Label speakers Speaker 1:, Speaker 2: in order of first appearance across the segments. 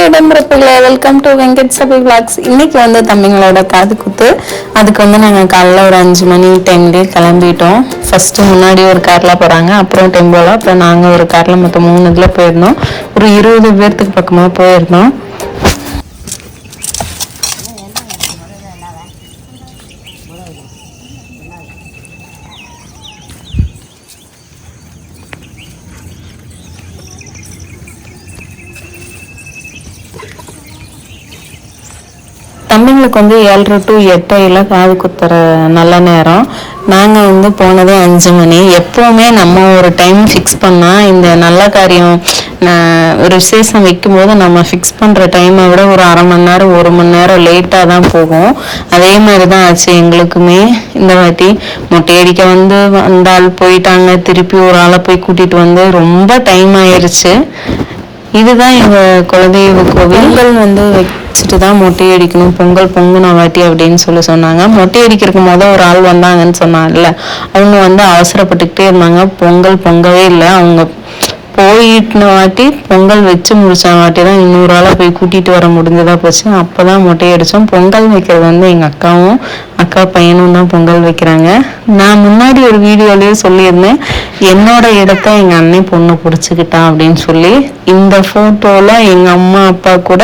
Speaker 1: உடம்புறப்புகளே, welcome to Venkat சபை vlogs. இன்னைக்கு வந்து தம்பிங்களோட காது குத்து. அதுக்கு வந்து நாங்கள் காலைல ஒரு 5 மணி டைம்லேயே கிளம்பிட்டோம். ஃபர்ஸ்ட்டு முன்னாடி ஒரு காரில் போகிறாங்க, அப்புறம் டெம்போவில், அப்புறம் நாங்கள் ஒரு காரில் மொத்தம் 3 இதில் போயிருந்தோம். ஒரு 20 பேர்த்துக்கு பக்கமாக போயிருந்தோம். தம்பிங்களுக்கு வந்து 7:30 to 8 காது குத்துற நல்ல நேரம். நாங்கள் வந்து போனதே 5 மணி. எப்போவுமே நம்ம ஒரு டைம் ஃபிக்ஸ் பண்ணால் இந்த நல்ல காரியம் ஒரு விசேஷம் வைக்கும்போது நம்ம ஃபிக்ஸ் பண்ணுற டைமை விட ஒரு அரை மணி நேரம் 1 மணி நேரம் லேட்டாக தான் போகும். அதே மாதிரி தான் ஆச்சு எங்களுக்குமே. இந்த வாட்டி மொட்டையடிக்க வந்தால் போயிட்டாங்க, திருப்பி ஒரு ஆளை போய் கூட்டிகிட்டு வந்து ரொம்ப டைம் ஆயிடுச்சு. இதுதான் எங்கள் குலதெய்வ கோவில். வச்சுட்டு தான் மொட்டை அடிக்கணும், பொங்கல் பொங்குன வாட்டி அப்படின்னு சொன்னாங்க. மொட்டை அடிக்கிறதுக்கு ஒரு ஆள் வந்தாங்கன்னு சொன்னாங்கல்ல, அவங்க அவசரப்பட்டுக்கிட்டே இருந்தாங்க. பொங்கல் பொங்கவே இல்லை. அவங்க போயிட்டு வாட்டி பொங்கல் வச்சு முடிச்ச வாட்டி தான் இன்னொரு ஆளை போய் கூட்டிகிட்டு வர முடிஞ்சதா போச்சு. அப்போ தான் மொட்டை அடித்தோம். பொங்கல் வைக்கிறது எங்கள் அக்காவும் அக்கா பையனும் தான் பொங்கல் வைக்கிறாங்க. நான் முன்னாடி ஒரு வீடியோலேயே சொல்லியிருந்தேன், என்னோட இடத்த எங்கள் அண்ணன் பொண்ணு பிடிச்சிக்கிட்டான் அப்படின்னு சொல்லி. இந்த ஃபோட்டோவில் எங்கள் அம்மா அப்பா கூட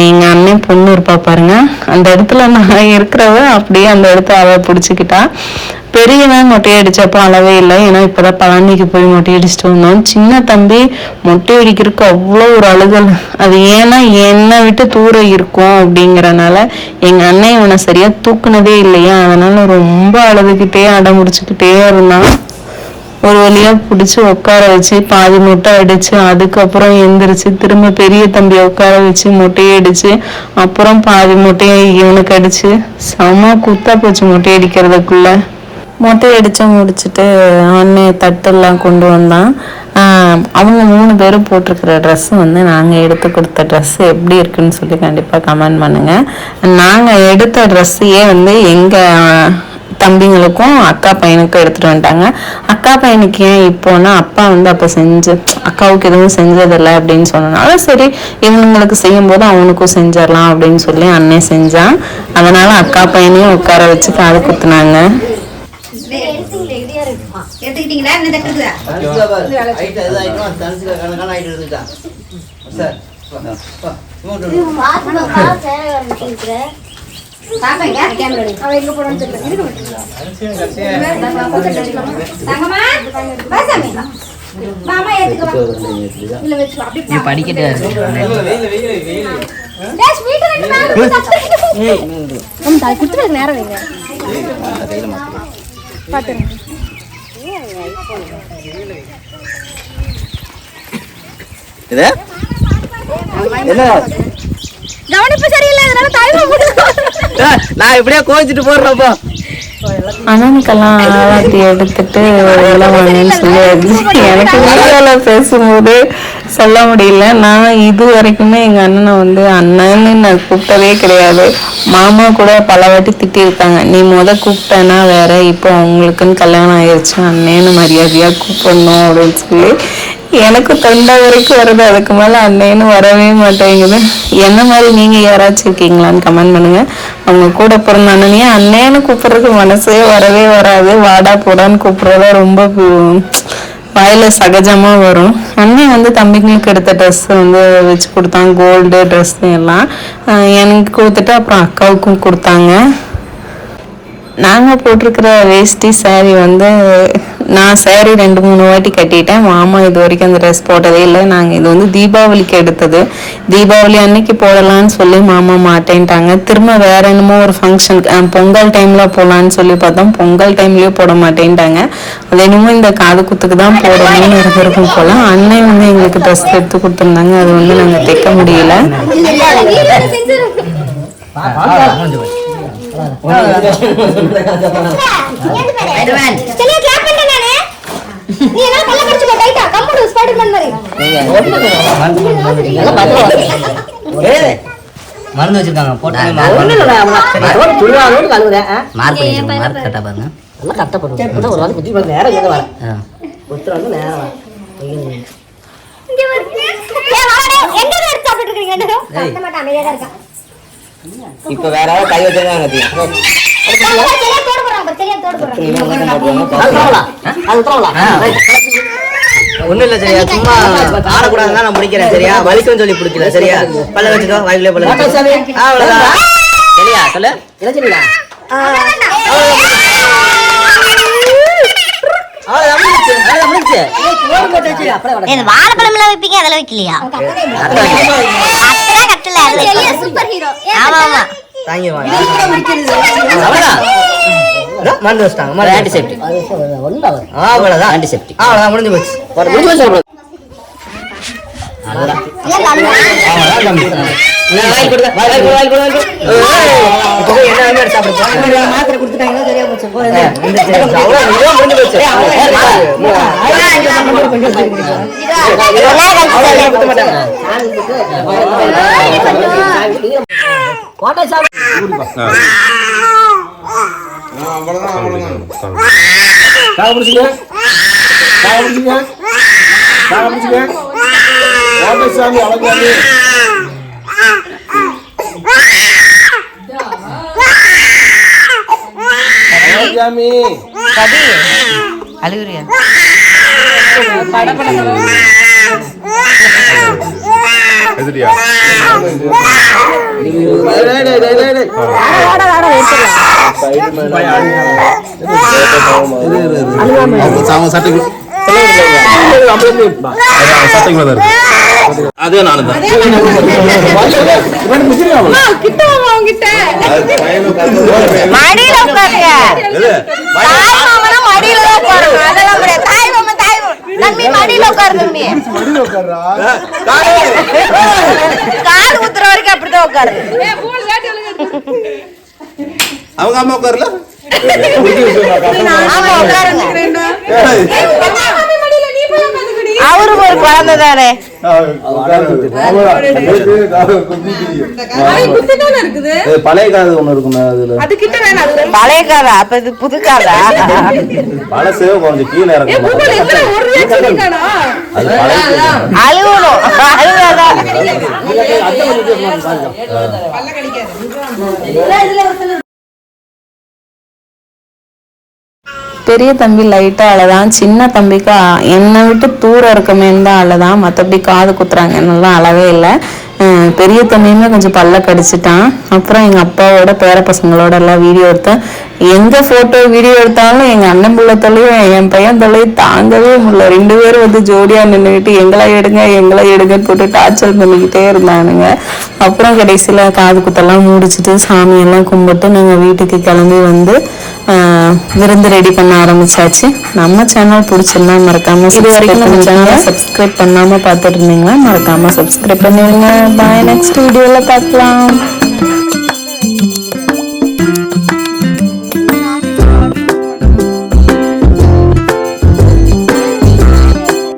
Speaker 1: எங்கள் அண்ணன் பொண்ணு இருப்பா பாருங்க, அந்த இடத்துல நான் இருக்கிறவ அப்படியே அந்த இடத்த அவள் பிடிச்சிக்கிட்டா. பெரியவன் மொட்டை அடிச்சப்போ அளவே இல்லை, ஏன்னா இப்போதான் பழனிக்கு போய் மொட்டை அடிச்சுட்டு வந்தோம். சின்ன தம்பி மொட்டை அடிக்கிறதுக்கு அவ்வளோ ஒரு அழுகல். அது ஏன்னா என்னை விட்டு தூரம் இருக்கும் அப்படிங்கிறனால எங்கள் அண்ணன் இவனை சரியாக தூக்குனதே இல்லையா, அதனால ரொம்ப அழுதுகிட்டே அடம் முடிச்சுக்கிட்டே இருந்தான். ஒரு வழியாக பிடிச்சி உட்கார வச்சு பாதி மொட்டை அடிச்சு, அதுக்கப்புறம் எந்திரிச்சு திரும்ப பெரிய தம்பியை உட்கார வச்சு மொட்டையை அடிச்சு, அப்புறம் பாதி மொட்டையை இவனுக்கு அடிச்சு செம குத்தா போச்சு மொட்டை அடிக்கிறதுக்குள்ள. மொட்டை அடித்து முடிச்சுட்டு அண்ணன் தட்டெல்லாம் கொண்டு வந்தான். அவங்க 3 பேரும் போட்டிருக்கிற ட்ரெஸ்ஸு நாங்கள் எடுத்து கொடுத்த ட்ரெஸ்ஸு எப்படி இருக்குன்னு சொல்லி கண்டிப்பாக கமெண்ட் பண்ணுங்கள். நாங்கள் எடுத்த ட்ரெஸ்ஸையே எங்கள் தம்பிங்களுக்கும் அக்கா பையனுக்கும் எடுத்துகிட்டு வந்துட்டாங்க. அக்கா பையனுக்கு ஏன் இப்போனா, அப்பா அப்போ அக்காவுக்கு எதுவும் செஞ்சதில்லை அப்படின்னு சொன்னனால, சரி இவங்களுக்கு செய்யும் போது அவனுக்கும் செஞ்சிடலாம் அப்படின்னு சொல்லி அண்ணன் செஞ்சான். அதனால அக்கா பையனையும் உட்கார வச்சு காது குத்துனாங்க.
Speaker 2: கவனிப்பு சரியில்லை, நான் இப்படியே கோச்சிட்டு போடுறப்போ
Speaker 1: அண்ணனுக்கெல்லாம் ஆராத்தி எடுத்துட்டு இளவாங்கன்னு சொல்லியாச்சு. எனக்கு வீடியோவில் பேசும்போது சொல்ல முடியல. நான் இது வரைக்குமே எங்கள் அண்ணனை அண்ணன்னு நான் கூப்பிட்டதே கிடையாது. மாமா கூட பல வாட்டி திட்டிருக்காங்க, நீ கூப்பிட்டேன்னா வேற, இப்போ அவங்களுக்குன்னு கல்யாணம் ஆயிடுச்சு, அண்ணேன்னு மரியாதையாக கூப்பிடணும் அப்படின்னு சொல்லி. எனக்கு தொண்டை வரைக்கும் வருது, அதுக்கு மேலே அண்ணேன்னு வரவே மாட்டேங்குது. என்ன மாதிரி நீங்கள் யாராச்சும் இருக்கீங்களான்னு கமெண்ட் பண்ணுங்கள். அவங்க கூட பிறந்த அண்ணனையே அண்ணேன்னு கூப்பிட்றதுக்கு மனசே வரவே வராது. வாடா போடான்னு கூப்பிட்றத ரொம்ப வாயில சகஜமாக வரும். அண்ணன் தம்பிங்களுக்கு எடுத்த ட்ரெஸ்ஸு வச்சு கொடுத்தாங்க, கோல்டு ட்ரெஸ்ஸு எல்லாம் எனக்கு கொடுத்துட்டு அப்புறம் அக்காவுக்கும் கொடுத்தாங்க. நாங்கள் போட்டிருக்கிற வேஷ்டி சாரீ நான் சாரீ 2-3 வாட்டி கட்டிட்டேன். மாமா இது வரைக்கும் அந்த ட்ரெஸ் போட்டதே இல்லை. நாங்கள் இது தீபாவளிக்கு எடுத்தது. தீபாவளி அன்னைக்கு போடலான்னு சொல்லி மாமா மாட்டேன்ட்டாங்க. திரும்ப வேற என்னமோ ஒரு ஃபங்க்ஷன் பொங்கல் டைமில் போடலான்னு சொல்லி பார்த்தோம், பொங்கல் டைம்லேயே போட மாட்டேன்ட்டாங்க. அது என்னமோ இந்த காது குத்துக்கு தான் போடணும்னு இருந்திருக்கும் போல. அண்ணன் எங்களுக்கு ட்ரெஸ் எடுத்து கொடுத்துருந்தாங்க, அது நாங்கள் தைக்க முடியல.
Speaker 3: மருந்து வச்சிருக்காங்க போட்டு ஒரு நாள் குத்தி நேரம்
Speaker 4: இப்ப வேற யாராவது கை வச்சிருக்காங்க ஒண்ணும் இல்ல சரியா, சும்மா ஆடக்கூடாதுதான் நான் முடிக்கிறேன் சரியா, வலிக்கும் சொல்லி பிடிக்கல சரியா, பல்ல வச்சுக்கோ வாயிலே பல்ல அவ்வளவுதான் சரியா, சொல்லு
Speaker 5: வாழைப்பழம் வைப்பீங்க அதெல்லாம் வைக்கலையா? Super hero. ஆமா ஆமா
Speaker 4: மருந்து வச்சிட்டாங்க ஆன்டிசெப்டிக் அவ்வளவுதான் ஆன்டிசெப்டிக் அவ்வளவுதான் முடிஞ்சு போச்சு
Speaker 3: மாத்திரை கொடுத்துட்டாங்கன்னா சரியா போச்சு. கோட்டை
Speaker 1: அழுகுறியா?
Speaker 6: அதே நானும் தான்
Speaker 5: மடியில உட்காருங்க. மடியில தான் உட்காருங்க. அதெல்லாம் முடியாது. தாய் மாமா தம்பி மடியில உட்காரு தம்பி. காது குத்துற வரைக்கும் அப்படிதான் உட்காரு.
Speaker 6: அவங்க அம்மா உட்காருல
Speaker 5: ஆமா உட்காருங்க. அவரும் ஒரு குழந்தை தானே.
Speaker 6: பழைய காது ஒண்ணு இருக்குமே அதுல
Speaker 5: பழைய காதா? அப்ப இது புது காதா?
Speaker 6: பழசு கொஞ்சம் கீழே இறக்கும் அது
Speaker 5: அழுவணும் அழுவாதான்.
Speaker 1: பெரிய தம்பி லைட்டா அழதான், சின்ன தம்பிக்கு என்னை விட்டு தூரம் இருக்கமேன்னு தான் அழதான், மற்றபடி காது குத்துறாங்கன்னெல்லாம் அழவே இல்லை. பெரிய தம்பியுமே கொஞ்சம் பல்ல கடிச்சிட்டான். அப்புறம் எங்கள் அப்பாவோட பேர பசங்களோட எல்லாம் வீடியோ எடுத்தேன். எந்த ஃபோட்டோ வீடியோ எடுத்தாலும் எங்கள் அண்ணன் பிள்ளை தொலையும் என் பையன் தொலையும் தாங்கவே முடியல. 2 பேரும் வந்து ஜோடியாக நின்றுக்கிட்டு எங்களை எடுங்கன்னு போட்டு டார்ச்சர் பண்ணிக்கிட்டே இருந்தானுங்க. அப்புறம் கடைசியில் காது குத்தெல்லாம் முடிச்சுட்டு சாமியெல்லாம் கும்பிட்டு நாங்கள் வீட்டுக்கு கிளம்பி வந்து விருந்து ரெடி பண்ண ஆரம்பிச்சாச்சு. நம்ம சேனல் பிடிச்சிருந்தா மறக்காம இது வரைக்கும் நம்ம சேனலை சப்ஸ்கிரைப் பண்ணாமல் பார்த்துட்டு இருந்தீங்கன்னா மறக்காம சப்ஸ்கிரைப் பண்ணிடுங்க. பாய், நெக்ஸ்ட் வீடியோவில் பார்க்கலாம்.